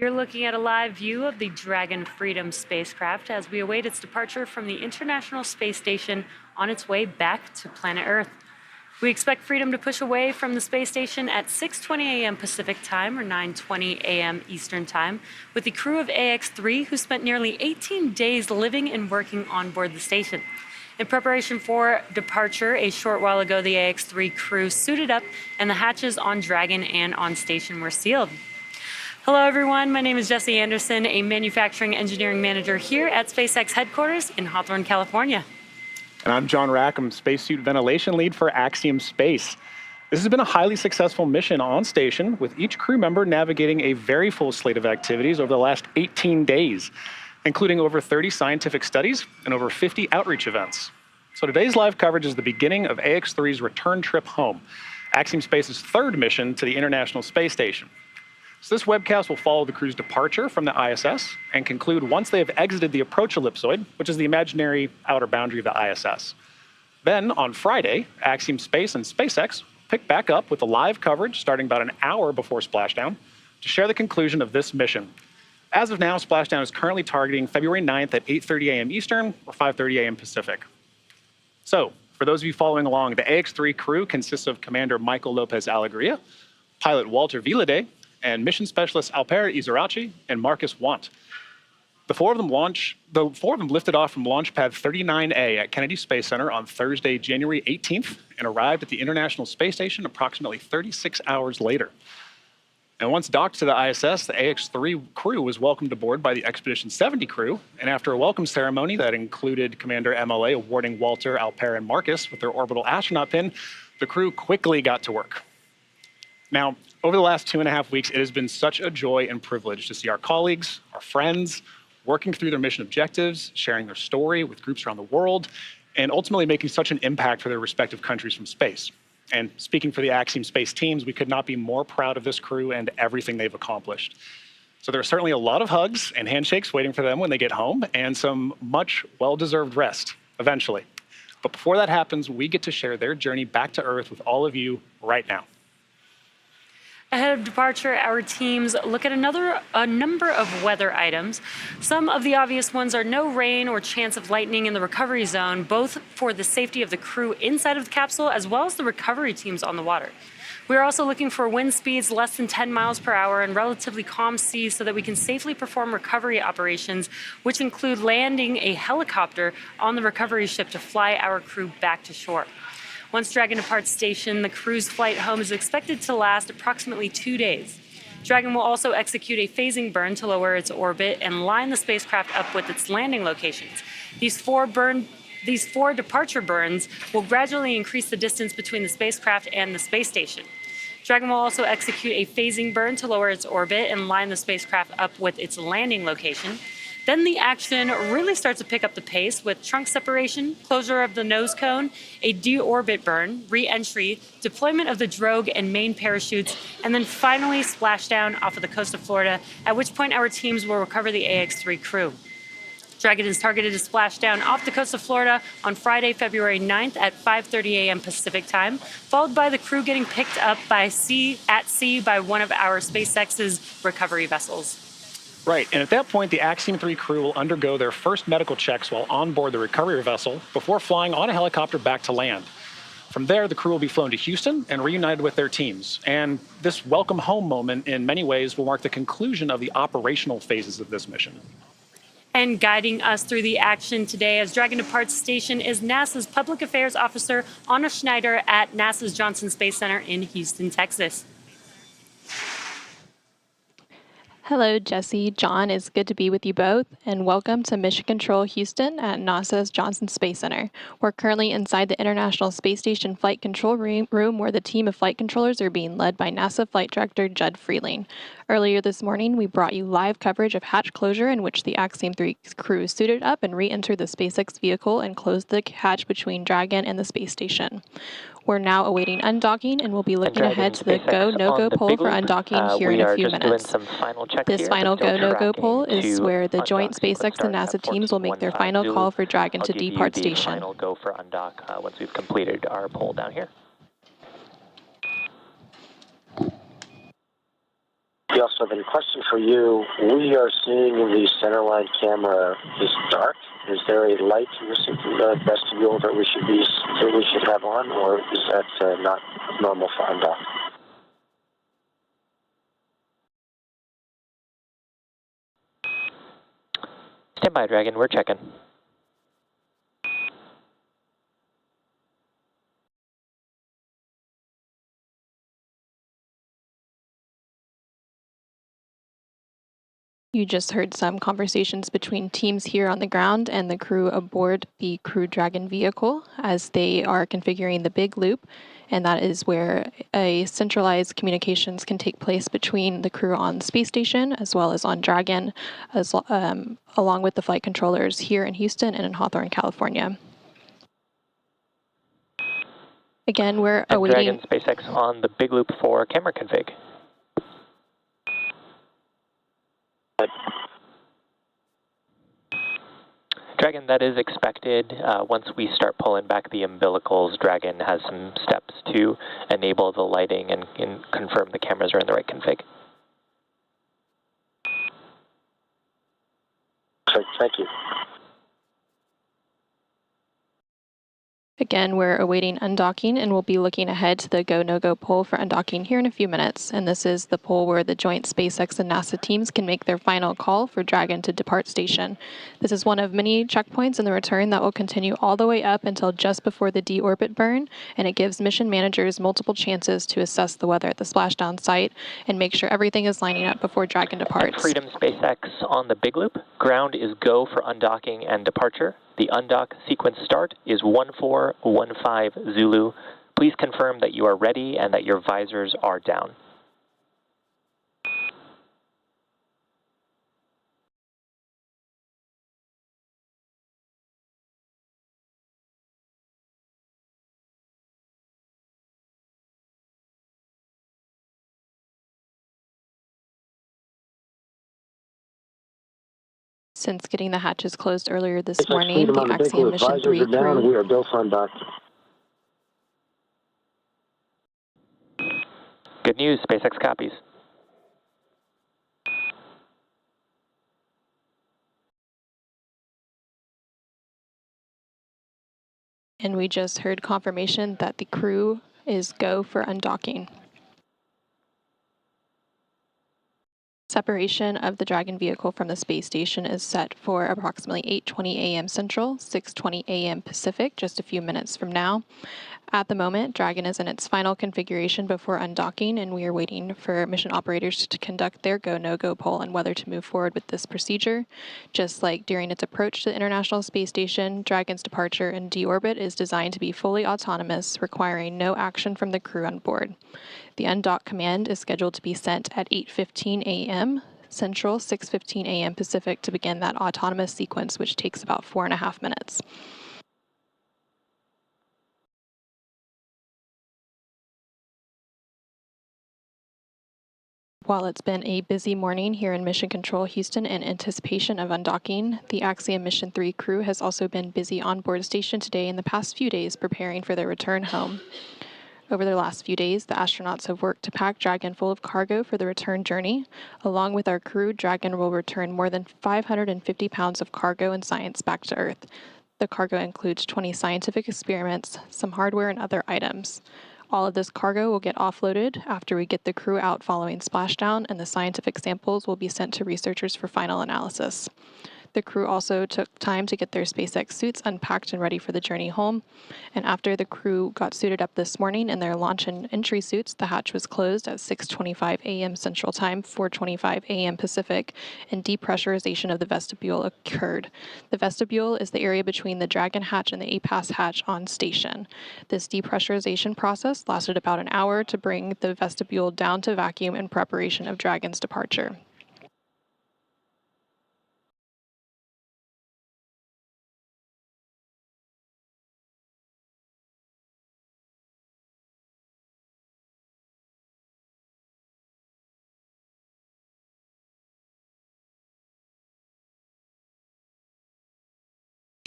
You're looking at a live view of the Dragon Freedom spacecraft as we await its departure from the International Space Station on its way back to planet Earth. We expect Freedom to push away from the space station at 6:20 a.m. Pacific time or 9:20 a.m. Eastern time with the crew of Ax-3 who spent nearly 18 days living and working on board the station. In preparation for departure, a short while ago, the Ax-3 crew suited up and the hatches on Dragon and on station were sealed. Hello, everyone. My name is Jesse Anderson, a manufacturing engineering manager here at SpaceX headquarters in Hawthorne, California. And I'm John Rackham, spacesuit ventilation lead for Axiom Space. This has been a highly successful mission on station, with each crew member navigating a very full slate of activities over the last 18 days, including over 30 scientific studies and over 50 outreach events. So today's live coverage is the beginning of Ax-3's return trip home, Axiom Space's third mission to the International Space Station. So this webcast will follow the crew's departure from the ISS and conclude once they have exited the approach ellipsoid, which is the imaginary outer boundary of the ISS. Then, on Friday, Axiom Space and SpaceX pick back up with the live coverage starting about an hour before splashdown to share the conclusion of this mission. As of now, splashdown is currently targeting February 9th at 8:30 a.m. Eastern or 5:30 a.m. Pacific. So, for those of you following along, the Ax-3 crew consists of Commander Michael López-Alegría, pilot Walter Villadei, and mission specialists Alper, Gezeravcı, and Marcus Wandt. The four of them lifted off from launch pad 39A at Kennedy Space Center on Thursday, January 18th, and arrived at the International Space Station approximately 36 hours later. And once docked to the ISS, the Ax-3 crew was welcomed aboard by the Expedition 70 crew, and after a welcome ceremony that included Commander MLA awarding Walter, Alper, and Marcus with their orbital astronaut pin, the crew quickly got to work. Now, over the last 2.5 weeks, it has been such a joy and privilege to see our colleagues, our friends, working through their mission objectives, sharing their story with groups around the world, and ultimately making such an impact for their respective countries from space. And speaking for the Axiom Space teams, we could not be more proud of this crew and everything they've accomplished. So there are certainly a lot of hugs and handshakes waiting for them when they get home, and some much well-deserved rest eventually. But before that happens, we get to share their journey back to Earth with all of you right now. Ahead of departure, our teams look at a number of weather items. Some of the obvious ones are no rain or chance of lightning in the recovery zone, both for the safety of the crew inside of the capsule as well as the recovery teams on the water. We are also looking for wind speeds less than 10 miles per hour and relatively calm seas so that we can safely perform recovery operations, which include landing a helicopter on the recovery ship to fly our crew back to shore. Once Dragon departs station, the crew's flight home is expected to last approximately 2 days. Dragon will also execute a phasing burn to lower its orbit and line the spacecraft up with its landing locations. These four departure burns will gradually increase the distance between the spacecraft and the space station. Dragon will also execute a phasing burn to lower its orbit and line the spacecraft up with its landing location. Then the action really starts to pick up the pace with trunk separation, closure of the nose cone, a deorbit burn, re-entry, deployment of the drogue and main parachutes, and then finally splashdown off of the coast of Florida, at which point our teams will recover the Ax-3 crew. Dragon is targeted to splash down off the coast of Florida on Friday, February 9th at 5:30 a.m. Pacific time, followed by the crew getting picked up at sea by one of our SpaceX's recovery vessels. Right, and at that point, the Axiom-3 crew will undergo their first medical checks while on board the recovery vessel before flying on a helicopter back to land. From there, the crew will be flown to Houston and reunited with their teams. And this welcome home moment, in many ways, will mark the conclusion of the operational phases of this mission. And guiding us through the action today as Dragon departs station is NASA's Public Affairs Officer Anna Schneider at NASA's Johnson Space Center in Houston, Texas. Hello, Jesse, John, it's good to be with you both, and welcome to Mission Control Houston at NASA's Johnson Space Center. We're currently inside the International Space Station Flight Control Room where the team of flight controllers are being led by NASA Flight Director Judd Freeling. Earlier this morning, we brought you live coverage of hatch closure in which the Axiom-3 crew suited up and re-entered the SpaceX vehicle and closed the hatch between Dragon and the space station. We're now awaiting undocking and we'll be looking ahead to the go, no-go poll for undocking here in a few minutes. This final go, no-go poll is where the joint SpaceX and NASA teams will make their final call for Dragon to depart station. Final go for undock once we've completed our poll down here. we also have a question for you. We are seeing the centerline camera is dark. Is there a light missing from the vestibule that we should have on, or is that not normal for undock? Stand by, Dragon. We're checking. You just heard some conversations between teams here on the ground and the crew aboard the Crew Dragon vehicle as they are configuring the big loop, and that is where a centralized communications can take place between the crew on the space station as well as on Dragon, along with the flight controllers here in Houston and in Hawthorne, California. Again, we're awaiting... Dragon SpaceX on the big loop for camera config. Dragon, that is expected. Once we start pulling back the umbilicals, Dragon has some steps to enable the lighting and confirm the cameras are in the right config. Thank you. Again, we're awaiting undocking, and we'll be looking ahead to the go, no-go poll for undocking here in a few minutes. And this is the poll where the joint SpaceX and NASA teams can make their final call for Dragon to depart station. This is one of many checkpoints in the return that will continue all the way up until just before the deorbit burn, and it gives mission managers multiple chances to assess the weather at the splashdown site and make sure everything is lining up before Dragon departs. Freedom SpaceX on the big loop. Ground is go for undocking and departure. The undock sequence start is 1415 Zulu. Please confirm that you are ready and that your visors are down. Since getting the hatches closed earlier this morning, the Axiom Mission 3 crew... We are built on dock. Good news, SpaceX copies. And we just heard confirmation that the crew is go for undocking. Separation of the Dragon vehicle from the space station is set for approximately 8:20 a.m. Central, 6:20 a.m. Pacific, just a few minutes from now. At the moment, Dragon is in its final configuration before undocking, and we are waiting for mission operators to conduct their go, no-go poll on whether to move forward with this procedure. Just like during its approach to the International Space Station, Dragon's departure and deorbit is designed to be fully autonomous, requiring no action from the crew on board. The undock command is scheduled to be sent at 8:15 a.m. Central, 6:15 a.m. Pacific to begin that autonomous sequence, which takes about 4.5 minutes. While it's been a busy morning here in Mission Control Houston in anticipation of undocking, the Axiom Mission 3 crew has also been busy on board station today in the past few days preparing for their return home. Over the last few days, the astronauts have worked to pack Dragon full of cargo for the return journey. Along with our crew, Dragon will return more than 550 pounds of cargo and science back to Earth. The cargo includes 20 scientific experiments, some hardware, and other items. All of this cargo will get offloaded after we get the crew out following splashdown, and the scientific samples will be sent to researchers for final analysis. The crew also took time to get their SpaceX suits unpacked and ready for the journey home. And after the crew got suited up this morning in their launch and entry suits, the hatch was closed at 6:25 a.m. Central Time, 4:25 a.m. Pacific, and depressurization of the vestibule occurred. The vestibule is the area between the Dragon hatch and the APAS hatch on station. This depressurization process lasted about an hour to bring the vestibule down to vacuum in preparation of Dragon's departure.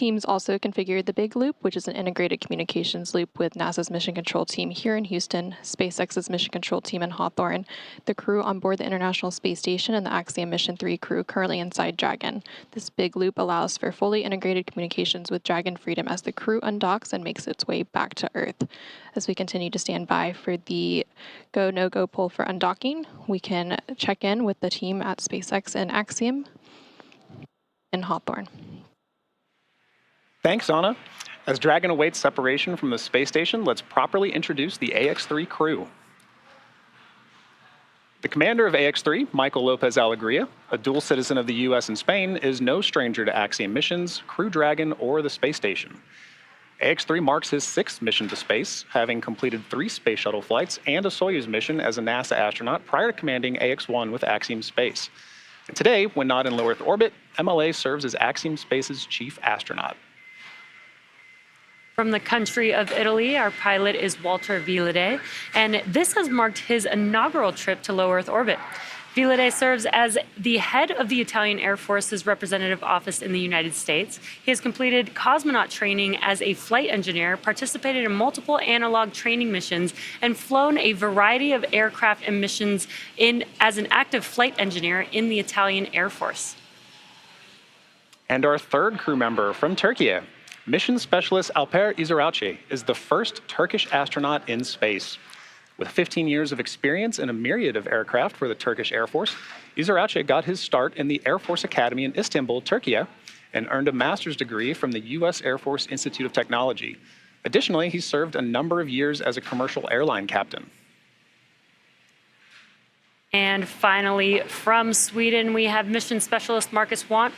Teams also configured the Big Loop, which is an integrated communications loop with NASA's mission control team here in Houston, SpaceX's mission control team in Hawthorne, the crew on board the International Space Station, and the Axiom-3 crew currently inside Dragon. This Big Loop allows for fully integrated communications with Dragon Freedom as the crew undocks and makes its way back to Earth. As we continue to stand by for the go, no-go poll for undocking, we can check in with the team at SpaceX and Axiom in Hawthorne. Thanks, Anna. As Dragon awaits separation from the space station, let's properly introduce the Ax-3 crew. The commander of Ax-3, Michael López-Alegría, a dual citizen of the US and Spain, is no stranger to Axiom missions, Crew Dragon, or the space station. Ax-3 marks his 6th mission to space, having completed 3 space shuttle flights and a Soyuz mission as a NASA astronaut prior to commanding Ax-1 with Axiom Space. And today, when not in low Earth orbit, MLA serves as Axiom Space's chief astronaut. From the country of Italy, our pilot is Walter Villadei, and this has marked his inaugural trip to low Earth orbit. Villadei serves as the head of the Italian Air Force's representative office in the United States. He has completed cosmonaut training as a flight engineer, participated in multiple analog training missions, and flown a variety of aircraft and missions as an active flight engineer in the Italian Air Force. And our 3rd crew member from Turkey, mission specialist Alper is the first Turkish astronaut in space. With 15 years of experience in a myriad of aircraft for the Turkish Air Force, Gezeravcı got his start in the Air Force Academy in Istanbul, Turkey, and earned a master's degree from the US Air Force Institute of Technology. Additionally, he served a number of years as a commercial airline captain. And finally, from Sweden, we have mission specialist Marcus Wandt.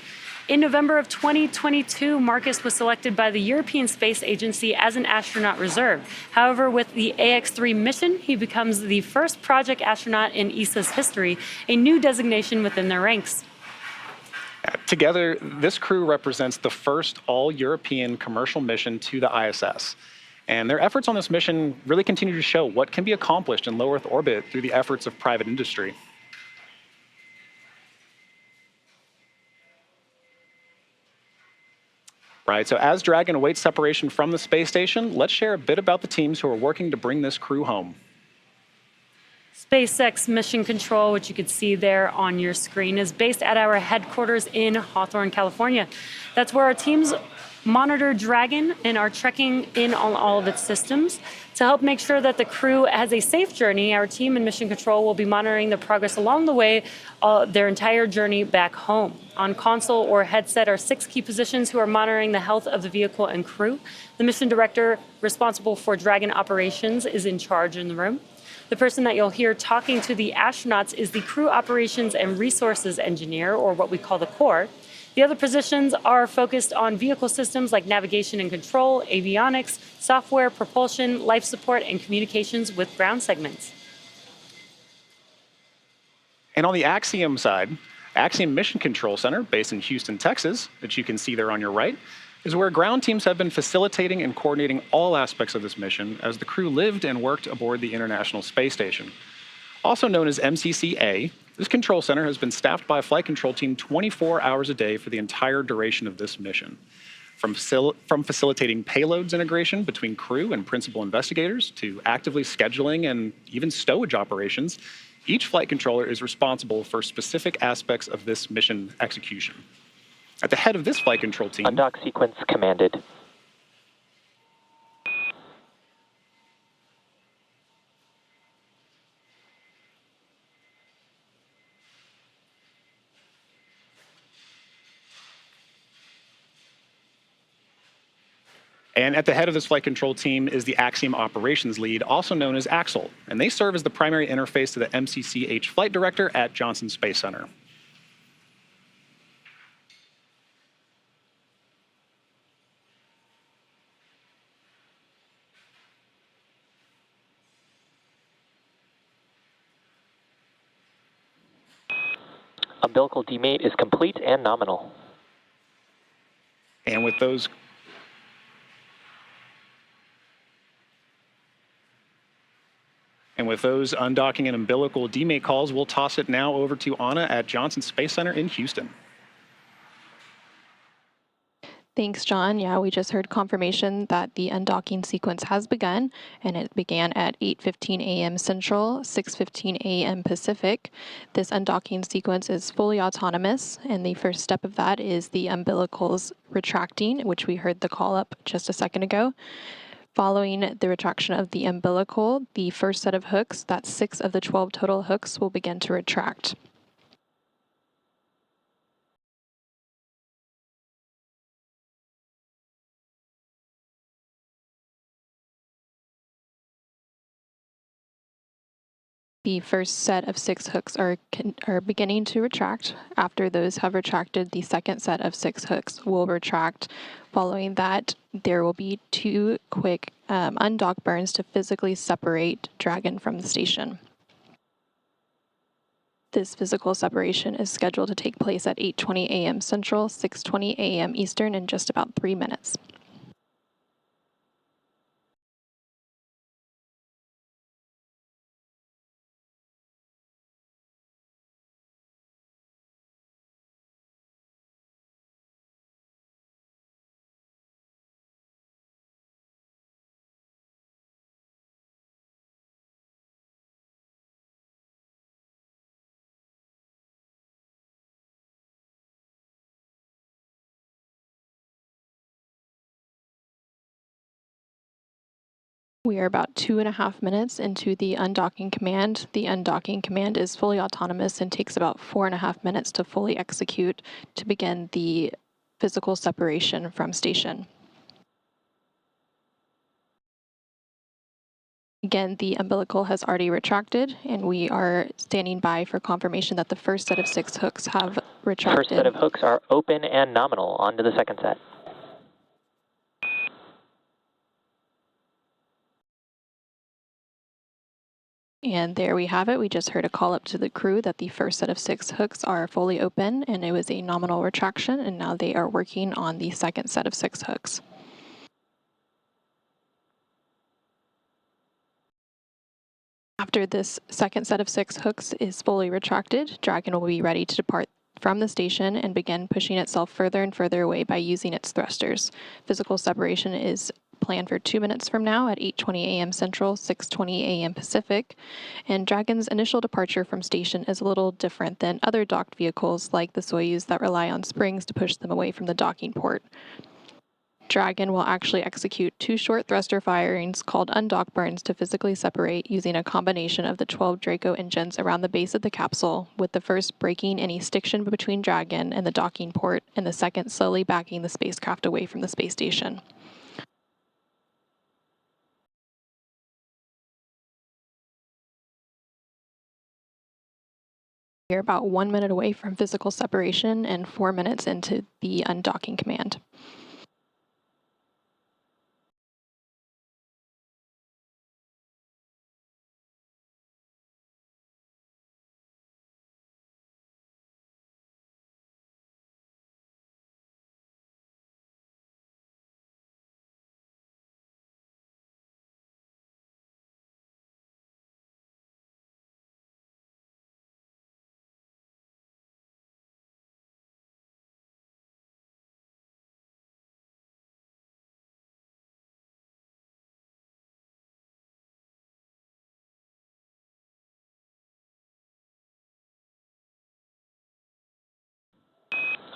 In November of 2022, Marcus was selected by the European Space Agency as an astronaut reserve. However, with the Ax-3 mission, he becomes the first project astronaut in ESA's history, a new designation within their ranks. Together, this crew represents the first all-European commercial mission to the ISS. And their efforts on this mission really continue to show what can be accomplished in low Earth orbit through the efforts of private industry. Right, so as Dragon awaits separation from the space station, let's share a bit about the teams who are working to bring this crew home. SpaceX Mission Control, which you can see there on your screen, is based at our headquarters in Hawthorne, California. That's where our teams monitor Dragon and are checking in on all of its systems. To help make sure that the crew has a safe journey, our team in Mission Control will be monitoring the progress along the way, their entire journey back home. On console or headset are 6 key positions who are monitoring the health of the vehicle and crew. The mission director responsible for Dragon operations is in charge in the room. The person that you'll hear talking to the astronauts is the crew operations and resources engineer, or what we call the core. The other positions are focused on vehicle systems like navigation and control, avionics, software, propulsion, life support, and communications with ground segments. And on the Axiom side, Axiom Mission Control Center, based in Houston, Texas, that you can see there on your right, is where ground teams have been facilitating and coordinating all aspects of this mission as the crew lived and worked aboard the International Space Station. Also known as MCC-A, this control center has been staffed by a flight control team 24 hours a day for the entire duration of this mission. From facilitating payloads integration between crew and principal investigators to actively scheduling and even stowage operations, each flight controller is responsible for specific aspects of this mission execution. At the head of this flight control team... Undock sequence commanded. And at the head of this flight control team is the Axiom operations lead, also known as Axel, and they serve as the primary interface to the MCC-H flight director at Johnson Space Center. Umbilical demate is complete and nominal. And with those undocking and umbilical demate calls, we'll toss it now over to Anna at Johnson Space Center in Houston. Thanks, John. Yeah, we just heard confirmation that the undocking sequence has begun, and it began at 8:15 a.m. Central, 6:15 a.m. Pacific. This undocking sequence is fully autonomous, and the first step of that is the umbilicals retracting, which we heard the call up just a second ago. Following the retraction of the umbilical, the first set of hooks, that's 6 of the 12 total hooks, will begin to retract. The first set of 6 hooks are beginning to retract. After those have retracted, the second set of 6 hooks will retract. Following that, there will be 2 quick undock burns to physically separate Dragon from the station. This physical separation is scheduled to take place at 8:20 a.m. Central, 6:20 a.m. Eastern in just about 3 minutes. We are about 2.5 minutes into the undocking command. The undocking command is fully autonomous and takes about 4.5 minutes to fully execute to begin the physical separation from station. Again, the umbilical has already retracted, and we are standing by for confirmation that the first set of 6 hooks have retracted. First set of hooks are open and nominal. On to the second set. And there we have it. We just heard a call up to the crew that the first set of 6 hooks are fully open, and it was a nominal retraction, and now they are working on the second set of 6 hooks. After this second set of 6 hooks is fully retracted, Dragon will be ready to depart from the station and begin pushing itself further and further away by using its thrusters. Physical separation is planned for 2 minutes from now at 8:20 a.m. Central, 6:20 a.m. Pacific, and Dragon's initial departure from station is a little different than other docked vehicles like the Soyuz that rely on springs to push them away from the docking port. Dragon will actually execute 2 short thruster firings called undock burns to physically separate using a combination of the 12 Draco engines around the base of the capsule, with the first breaking any stiction between Dragon and the docking port, and the second slowly backing the spacecraft away from the space station. We're about 1 minute away from physical separation and 4 minutes into the undocking command.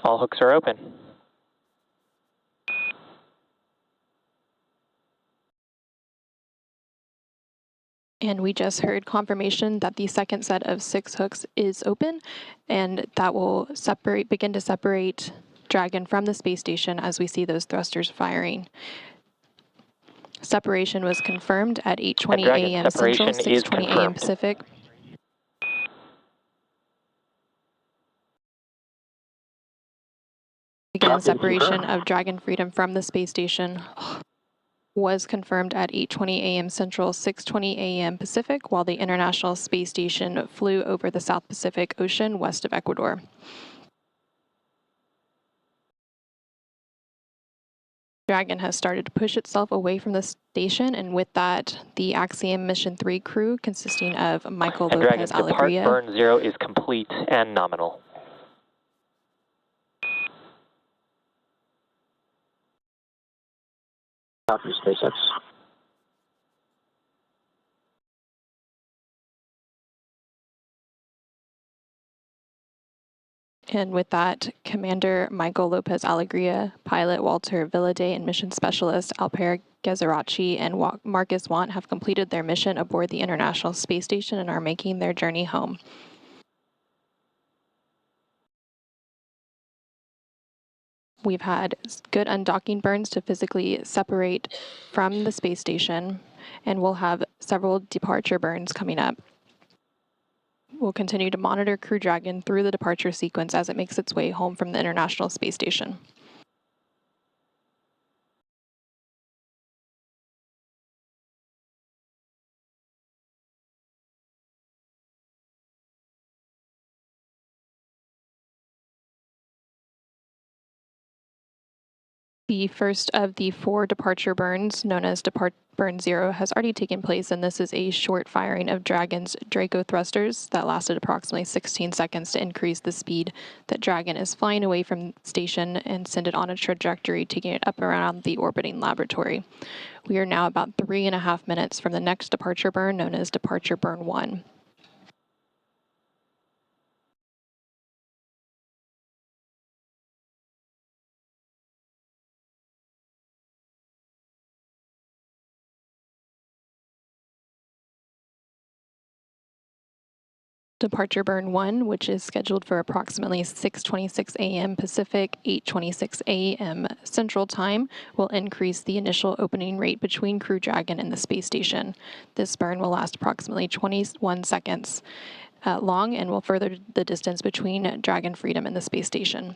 All hooks are open. And we just heard confirmation that the second set of 6 hooks is open, and that will begin to separate Dragon from the space station as we see those thrusters firing. Separation was confirmed at 8:20 a.m. Central, 6:20 a.m. Pacific. Again, separation of Dragon Freedom from the space station was confirmed at 8:20 a.m. Central, 6:20 a.m. Pacific, while the International Space Station flew over the South Pacific Ocean west of Ecuador. Dragon has started to push itself away from the station, and with that, the Axiom Mission 3 crew, consisting of Michael López-Alegría. Burn 0 is complete and nominal. Copy, SpaceX. And with that, Commander Michael López-Alegría, pilot Walter Villadei, and mission specialist Alper, Gezeravcı, and Marcus Wandt have completed their mission aboard the International Space Station and are making their journey home. We've had good undocking burns to physically separate from the space station, and we'll have several departure burns coming up. We'll continue to monitor Crew Dragon through the departure sequence as it makes its way home from the International Space Station. The first of the 4 departure burns, known as Burn 0, has already taken place, and this is a short firing of Dragon's Draco thrusters that lasted approximately 16 seconds to increase the speed that Dragon is flying away from station and send it on a trajectory, taking it up around the orbiting laboratory. We are now about 3.5 minutes from the next departure burn, known as Departure Burn 1. Departure Burn 1, which is scheduled for approximately 6:26 a.m. Pacific, 8:26 a.m. Central Time, will increase the initial opening rate between Crew Dragon and the space station. This burn will last approximately 21 seconds long and will further the distance between Dragon Freedom and the space station.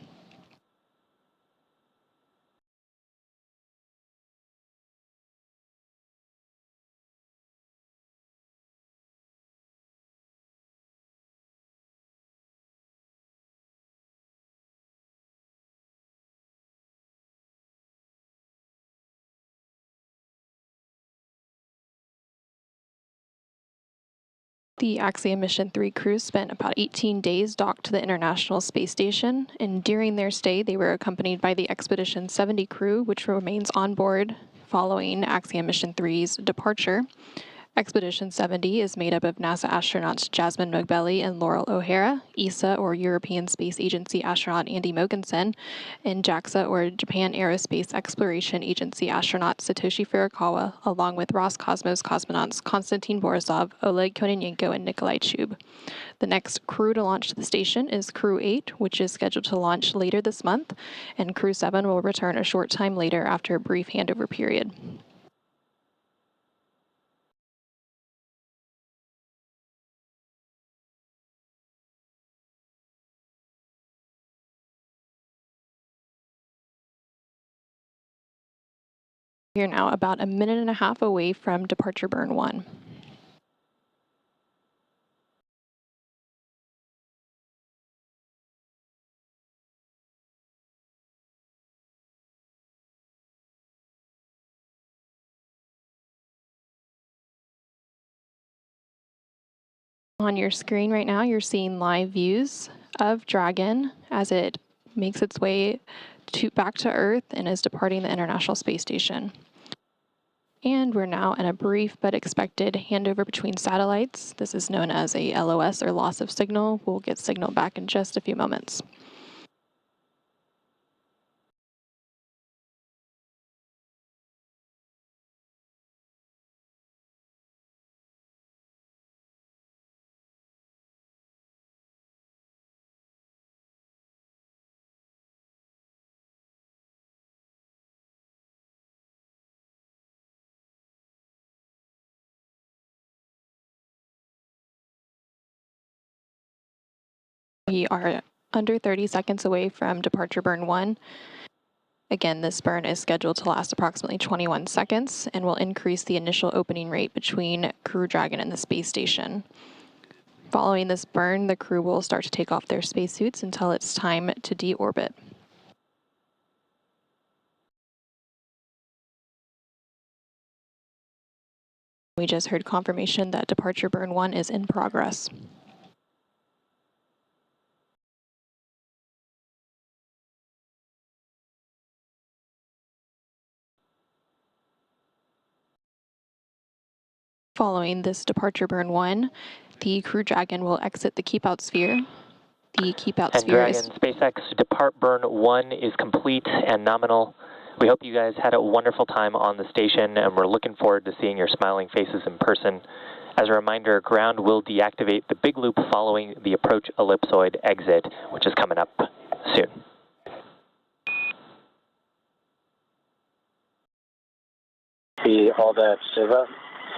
The Axiom Mission 3 crew spent about 18 days docked to the International Space Station, and during their stay, they were accompanied by the Expedition 70 crew, which remains on board following Axiom Mission 3's departure. Expedition 70 is made up of NASA astronauts Jasmine Mogbelli and Laurel O'Hara, ESA or European Space Agency astronaut Andy Mogensen, and JAXA or Japan Aerospace Exploration Agency astronaut Satoshi Furukawa, along with Roscosmos cosmonauts Konstantin Borisov, Oleg Kononenko, and Nikolai Chub. The next crew to launch to the station is Crew 8, which is scheduled to launch later this month, and Crew 7 will return a short time later after a brief handover period. We are now about 1.5 minutes away from Departure Burn 1. On your screen right now, you're seeing live views of Dragon as it makes its way back to Earth and is departing the International Space Station. And we're now in a brief but expected handover between satellites. This is known as a LOS, or loss of signal. We'll get signal back in just a few moments. We are under 30 seconds away from Departure Burn 1. Again, this burn is scheduled to last approximately 21 seconds and will increase the initial opening rate between Crew Dragon and the space station. Following this burn, the crew will start to take off their spacesuits until it's time to deorbit. We just heard confirmation that Departure Burn 1 is in progress. Following this departure burn 1, the Crew Dragon will exit the keep-out sphere. The keep-out And sphere Dragon SpaceX depart burn 1 is complete and nominal. We hope you guys had a wonderful time on the station, and we're looking forward to seeing your smiling faces in person. As a reminder, ground will deactivate the big loop following the approach ellipsoid exit, which is coming up soon. All that Siva,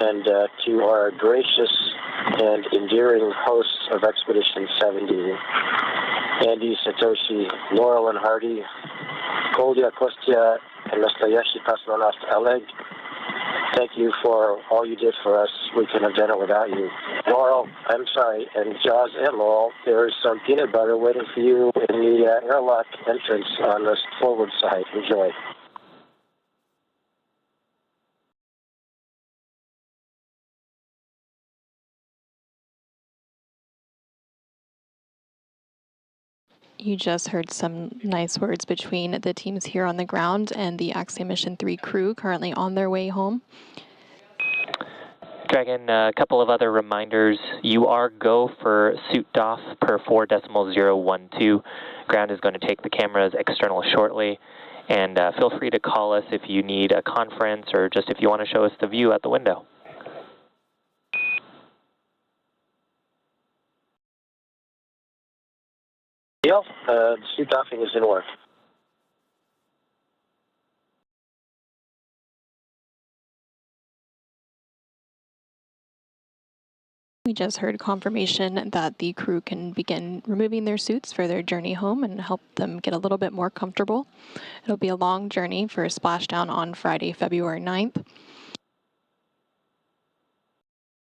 and to our gracious and endearing hosts of Expedition 70, Andy, Satoshi, Laurel, and Hardy, Koldia, Kostya, and Nastayashi Kosmonauts Oleg. Thank you for all you did for us. We couldn't have done it without you. Laurel, I'm sorry, and Jaws and Laurel, there is some peanut butter waiting for you in the airlock entrance on the forward side. Enjoy. You just heard some nice words between the teams here on the ground and the Axiom Mission 3 crew currently on their way home. Dragon, a couple of other reminders. You are go for suit DOF per 4.012. Ground is going to take the cameras external shortly. And feel free to call us if you need a conference or just if you want to show us the view out the window. Deal. The suit doffing is in work. We just heard confirmation that the crew can begin removing their suits for their journey home and help them get a little bit more comfortable. It'll be a long journey for a splashdown on Friday, February 9th.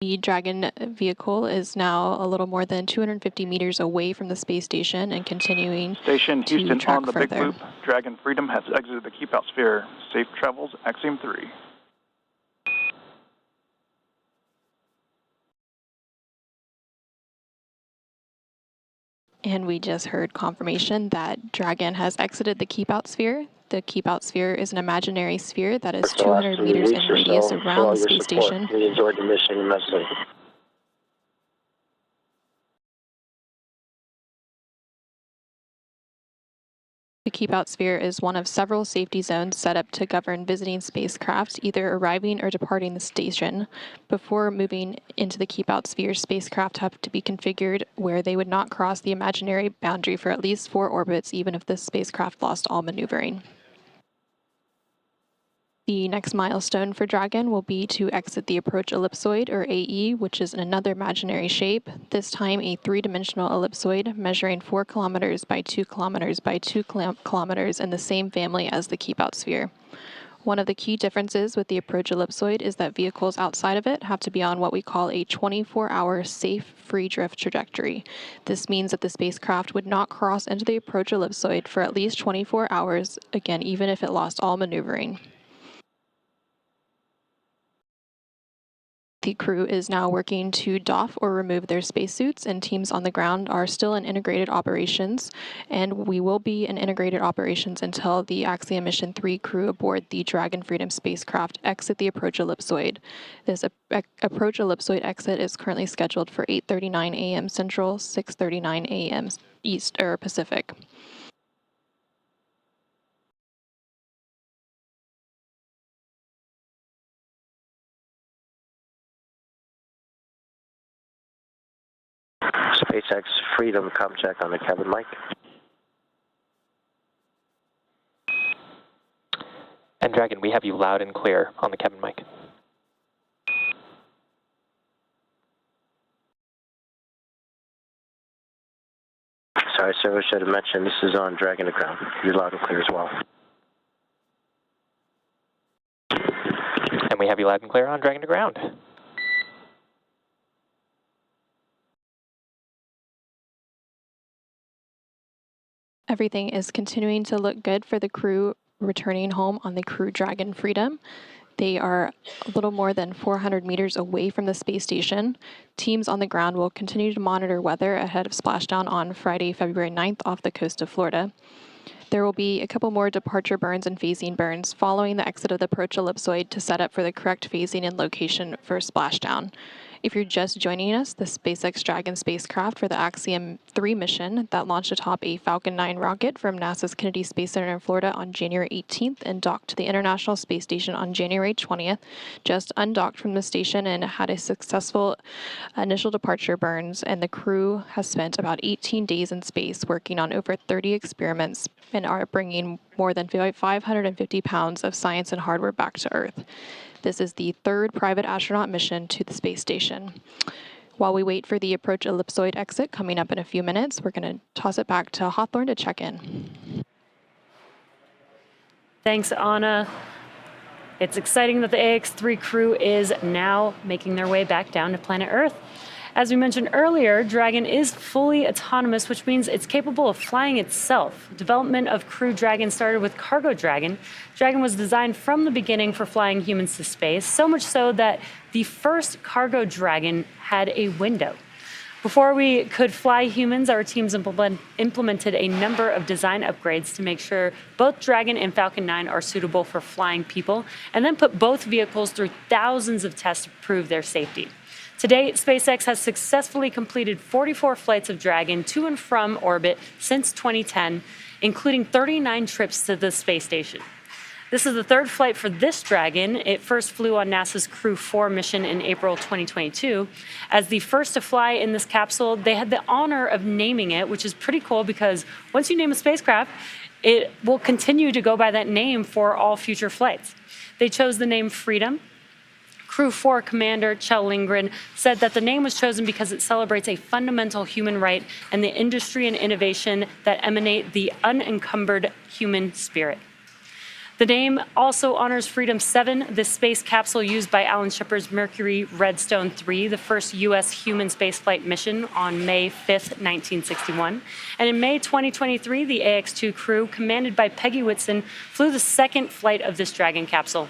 The Dragon vehicle is now a little more than 250 meters away from the space station and continuing Station to Houston track on the further. Big Loop. Dragon Freedom has exited the keep-out sphere. Safe travels, Axiom-3. And we just heard confirmation that Dragon has exited the keep-out sphere. The keep-out sphere is an imaginary sphere that is 200 meters in radius around the space station. We enjoyed the mission immensely. The keep-out sphere is one of several safety zones set up to govern visiting spacecraft either arriving or departing the station. Before moving into the keep-out sphere, spacecraft have to be configured where they would not cross the imaginary boundary for at least 4 orbits, even if the spacecraft lost all maneuvering. The next milestone for Dragon will be to exit the approach ellipsoid, or AE, which is another imaginary shape, this time a 3-dimensional ellipsoid measuring 4 kilometers by 2 kilometers by 2 kilometers in the same family as the keep-out sphere. One of the key differences with the approach ellipsoid is that vehicles outside of it have to be on what we call a 24-hour safe free drift trajectory. This means that the spacecraft would not cross into the approach ellipsoid for at least 24 hours, again, even if it lost all maneuvering. The crew is now working to doff or remove their spacesuits, and teams on the ground are still in integrated operations, and we will be in integrated operations until the Axiom Mission 3 crew aboard the Dragon Freedom spacecraft exit the approach ellipsoid. This approach ellipsoid exit is currently scheduled for 8:39 a.m. Central, 6:39 a.m. East or Pacific. SpaceX Freedom, com check on the cabin mic. And Dragon, we have you loud and clear on the cabin mic. Sorry, sir, I should have mentioned this is on Dragon to ground. You're loud and clear as well. And we have you loud and clear on Dragon to ground. Everything is continuing to look good for the crew returning home on the Crew Dragon Freedom. They are a little more than 400 meters away from the space station. Teams on the ground will continue to monitor weather ahead of splashdown on Friday, February 9th off the coast of Florida. There will be a couple more departure burns and phasing burns following the exit of the approach ellipsoid to set up for the correct phasing and location for splashdown. If you're just joining us, the SpaceX Dragon spacecraft for the Axiom-3 mission that launched atop a Falcon 9 rocket from NASA's Kennedy Space Center in Florida on January 18th and docked to the International Space Station on January 20th, just undocked from the station and had a successful initial departure burns, and the crew has spent about 18 days in space working on over 30 experiments and are bringing more than 550 pounds of science and hardware back to Earth. This is the third private astronaut mission to the space station. While we wait for the approach ellipsoid exit coming up in a few minutes, we're going to toss it back to Hawthorne to check in. Thanks, Anna. It's exciting that the Ax-3 crew is now making their way back down to planet Earth. As we mentioned earlier, Dragon is fully autonomous, which means it's capable of flying itself. Development of Crew Dragon started with Cargo Dragon. Dragon was designed from the beginning for flying humans to space, so much so that the first Cargo Dragon had a window. Before we could fly humans, our teams implemented a number of design upgrades to make sure both Dragon and Falcon 9 are suitable for flying people, and then put both vehicles through thousands of tests to prove their safety. To date, SpaceX has successfully completed 44 flights of Dragon to and from orbit since 2010, including 39 trips to the space station. This is the third flight for this Dragon. It first flew on NASA's Crew 4 mission in April 2022. As the first to fly in this capsule, they had the honor of naming it, which is pretty cool because once you name a spacecraft, it will continue to go by that name for all future flights. They chose the name Freedom. Crew 4 Commander Kjell Lindgren said that the name was chosen because it celebrates a fundamental human right and the industry and innovation that emanate the unencumbered human spirit. The name also honors Freedom 7, the space capsule used by Alan Shepard's Mercury Redstone 3, the first U.S. human spaceflight mission on May 5, 1961. And in May 2023, the AX-2 crew, commanded by Peggy Whitson, flew the second flight of this Dragon capsule.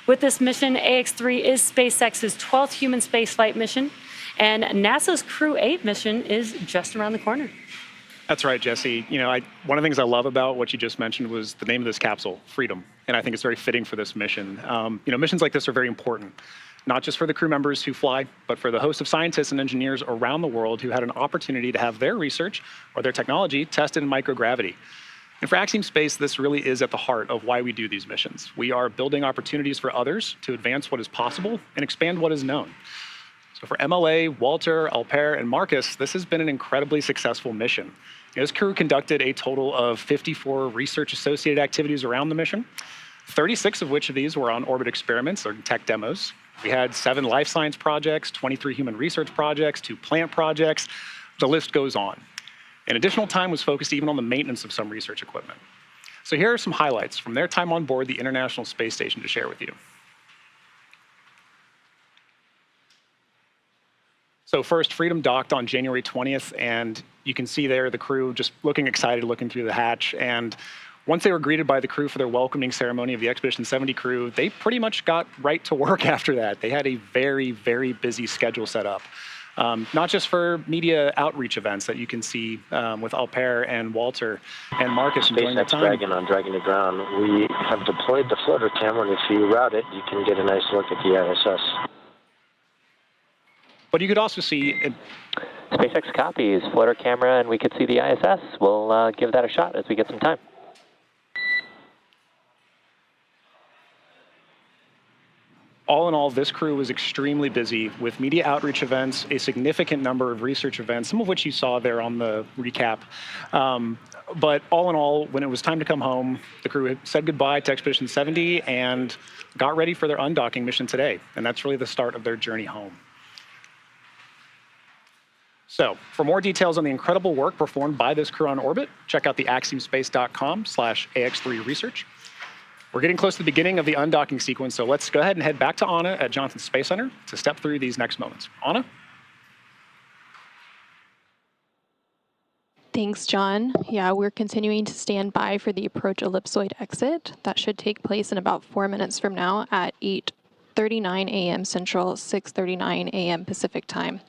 With this mission, Ax-3 is SpaceX's 12th human spaceflight mission, and NASA's Crew 8 mission is just around the corner. That's right, Jesse. One of the things I love about what you just mentioned was the name of this capsule, Freedom, and I think it's very fitting for this mission. Missions like this are very important, not just for the crew members who fly, but for the host of scientists and engineers around the world who had an opportunity to have their research or their technology tested in microgravity. And for Axiom Space, this really is at the heart of why we do these missions. We are building opportunities for others to advance what is possible and expand what is known. So for MLA, Walter, Alper, and Marcus, this has been an incredibly successful mission. This crew conducted a total of 54 research-associated activities around the mission, 36 of which of these were on-orbit experiments or tech demos. We had 7 life science projects, 23 human research projects, 2 plant projects. The list goes on. And additional time was focused even on the maintenance of some research equipment. So here are some highlights from their time on board the International Space Station to share with you. So first, Freedom docked on January 20th, and you can see there the crew just looking excited, looking through the hatch. And once they were greeted by the crew for their welcoming ceremony of the Expedition 70 crew, they pretty much got right to work after that. They had a very, very busy schedule set up. Not just for media outreach events that you can see with Alper and Walter and Marcus enjoying their SpaceX time. Dragon on Dragon to Ground. We have deployed the floater camera, and if you route it, you can get a nice look at the ISS. But you could also see... SpaceX copies floater camera, and we could see the ISS. We'll give that a shot as we get some time. All in all, this crew was extremely busy with media outreach events, a significant number of research events, some of which you saw there on the recap. But all in all, when it was time to come home, the crew said goodbye to Expedition 70 and got ready for their undocking mission today. And that's really the start of their journey home. So for more details on the incredible work performed by this crew on orbit, check out the axiomspace.com/AX3research. We're getting close to the beginning of the undocking sequence, so let's go ahead and head back to Anna at Johnson Space Center to step through these next moments. Anna? Thanks, John. Yeah, we're continuing to stand by for the approach ellipsoid exit. That should take place in about 4 minutes from now at 8:39 a.m. Central, 6:39 a.m. Pacific time.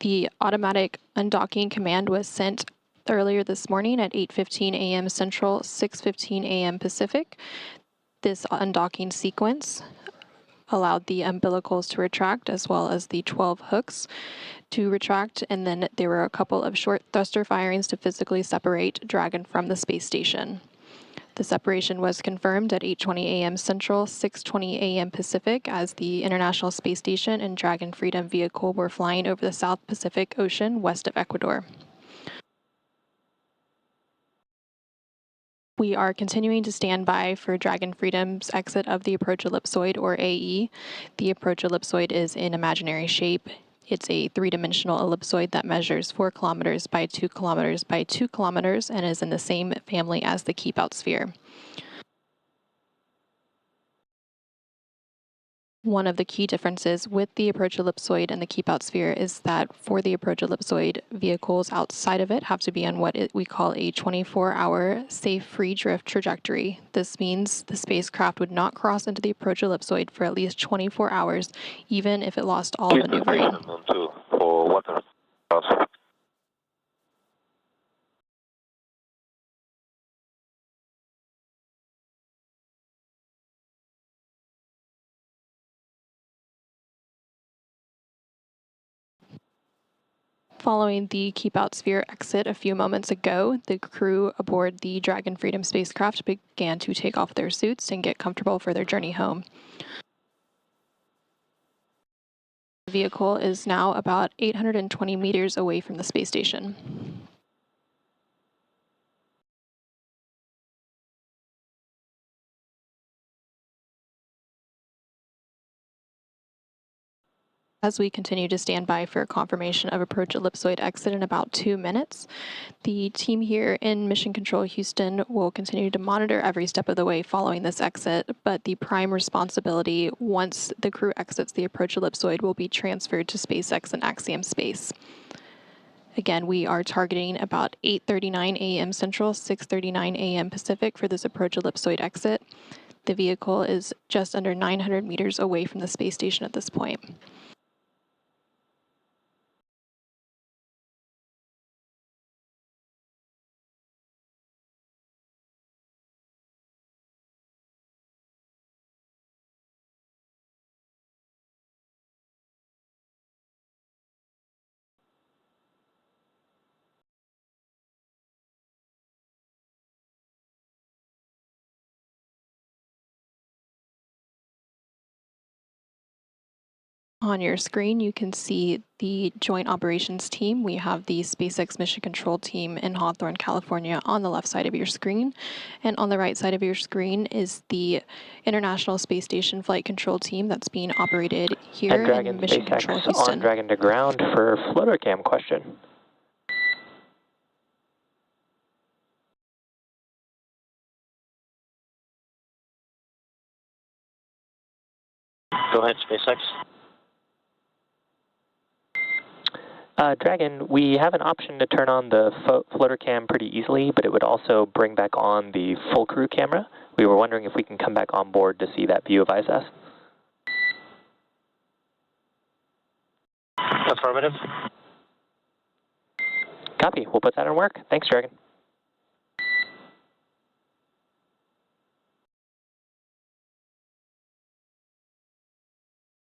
The automatic undocking command was sent earlier this morning at 8:15 a.m. Central, 6:15 a.m. Pacific. This undocking sequence allowed the umbilicals to retract as well as the 12 hooks to retract, and then there were a couple of short thruster firings to physically separate Dragon from the space station. The separation was confirmed at 8:20 a.m. Central, 6:20 a.m. Pacific, as the International Space Station and Dragon Freedom vehicle were flying over the South Pacific Ocean west of Ecuador. We are continuing to stand by for Dragon Freedom's exit of the approach ellipsoid, or AE. The approach ellipsoid is in imaginary shape. It's a three-dimensional ellipsoid that measures 4 kilometers by 2 kilometers by 2 kilometers and is in the same family as the keep-out sphere. One of the key differences with the approach ellipsoid and the keep-out sphere is that for the approach ellipsoid, vehicles outside of it have to be on what we call a 24-hour safe free drift trajectory. This means the spacecraft would not cross into the approach ellipsoid for at least 24 hours, even if it lost all maneuvering. Following the keep-out sphere exit a few moments ago, the crew aboard the Dragon Freedom spacecraft began to take off their suits and get comfortable for their journey home. The vehicle is now about 820 meters away from the space station. As we continue to stand by for confirmation of approach ellipsoid exit in about 2 minutes, the team here in Mission Control Houston will continue to monitor every step of the way following this exit, but the prime responsibility once the crew exits the approach ellipsoid will be transferred to SpaceX and Axiom Space. Again, we are targeting about 8:39 a.m. Central, 6:39 a.m. Pacific for this approach ellipsoid exit. The vehicle is just under 900 meters away from the space station at this point. On your screen, you can see the Joint Operations Team. We have the SpaceX Mission Control Team in Hawthorne, California on the left side of your screen. And on the right side of your screen is the International Space Station Flight Control Team that's being operated here in Mission Control Houston. On Dragon to ground for floater cam question. Go ahead, SpaceX. Dragon, we have an option to turn on the floater cam pretty easily, but it would also bring back on the full crew camera. We were wondering if we can come back on board to see that view of ISS. Affirmative. Copy. We'll put that in work. Thanks, Dragon.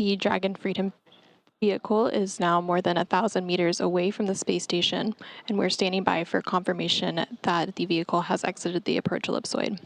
The Dragon Freedom vehicle is now more than 1,000 meters away from the space station, and we're standing by for confirmation that the vehicle has exited the approach ellipsoid.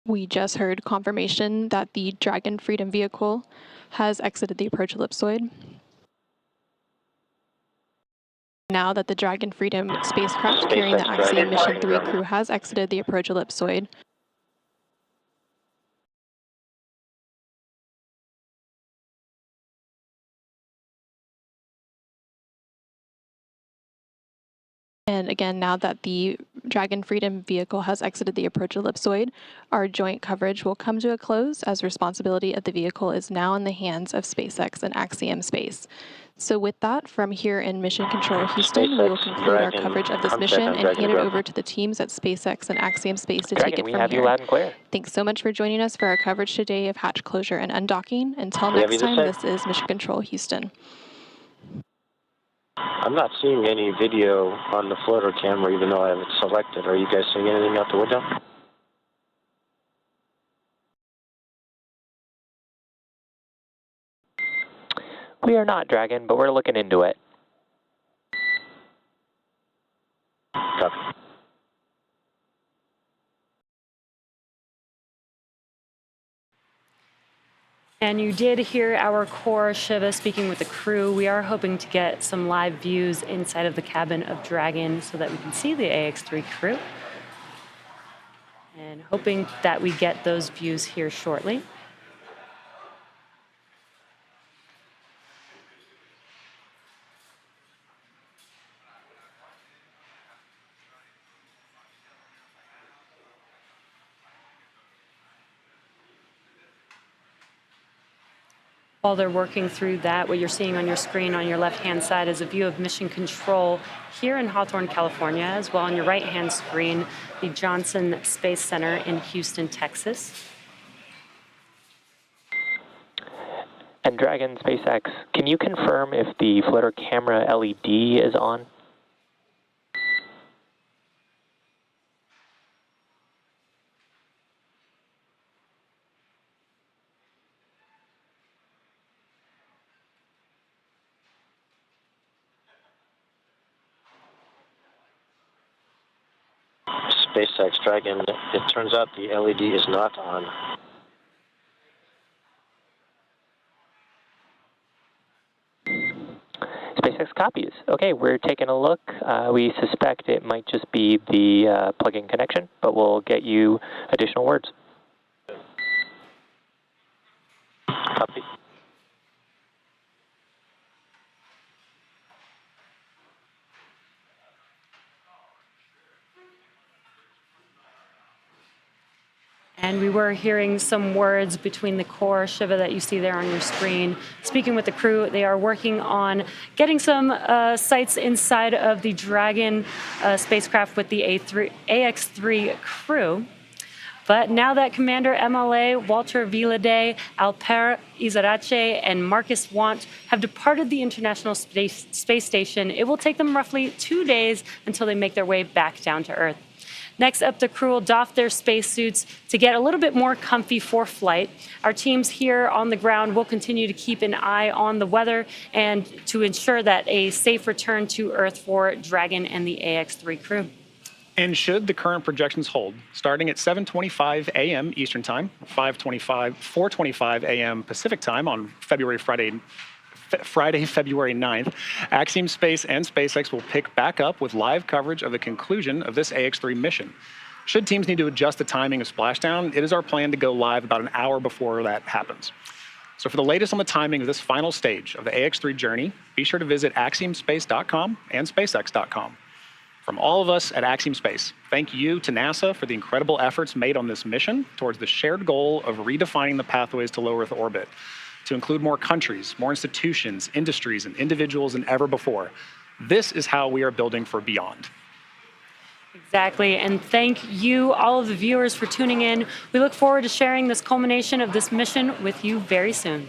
We just heard confirmation that the Dragon Freedom vehicle has exited the approach ellipsoid. Now that the Dragon Freedom spacecraft carrying the Axiom Mission 3 crew has exited the approach ellipsoid, And again, now that the Dragon Freedom vehicle has exited the approach ellipsoid, our joint coverage will come to a close as responsibility of the vehicle is now in the hands of SpaceX and Axiom Space. So with that, from here in Mission Control Houston, we will conclude our coverage of this mission and hand it over to the teams at SpaceX and Axiom Space to take it we from have you here. loud and clear. Thanks so much for joining us for our coverage today of hatch closure and undocking. Until next time, this is Mission Control Houston. I'm not seeing any video on the floater camera, even though I have it selected. Are you guys seeing anything out the window? We are not, Dragon, but we're looking into it. Copy. And you did hear our core Shiva speaking with the crew. We are hoping to get some live views inside of the cabin of Dragon so that we can see the Ax-3 crew. And hoping that we get those views here shortly. While they're working through that, what you're seeing on your screen on your left-hand side is a view of Mission Control here in Hawthorne, California, as well on your right-hand screen, the Johnson Space Center in Houston, Texas. And Dragon, SpaceX, can you confirm if the floater camera LED is on? SpaceX Dragon, it turns out the LED is not on. SpaceX copies. Okay, we're taking a look. We suspect it might just be the plug-in connection, but we'll get you additional words. Copy. And we were hearing some words between the core Shiva that you see there on your screen. Speaking with the crew, they are working on getting some sights inside of the Dragon spacecraft with the Ax-3 crew. But now that Commander MLA Walter Villadei, Alper, Gezeravcı, and Marcus Wandt have departed the International Space Station, it will take them roughly 2 days until they make their way back down to Earth. Next up, the crew will doff their spacesuits to get a little bit more comfy for flight. Our teams here on the ground will continue to keep an eye on the weather and to ensure that a safe return to Earth for Dragon and the Ax-3 crew. And should the current projections hold, starting at 7:25 a.m. Eastern Time, 4:25 a.m. Pacific Time on Friday, February 9th, Axiom Space and SpaceX will pick back up with live coverage of the conclusion of this Ax-3 mission. Should teams need to adjust the timing of splashdown, it is our plan to go live about an hour before that happens. So for the latest on the timing of this final stage of the Ax-3 journey, be sure to visit axiomspace.com and spacex.com. From all of us at Axiom Space, thank you to NASA for the incredible efforts made on this mission towards the shared goal of redefining the pathways to low Earth orbit, to include more countries, more institutions, industries, and individuals than ever before. This is how we are building for beyond. Exactly, and thank you, all of the viewers, for tuning in. We look forward to sharing this culmination of this mission with you very soon.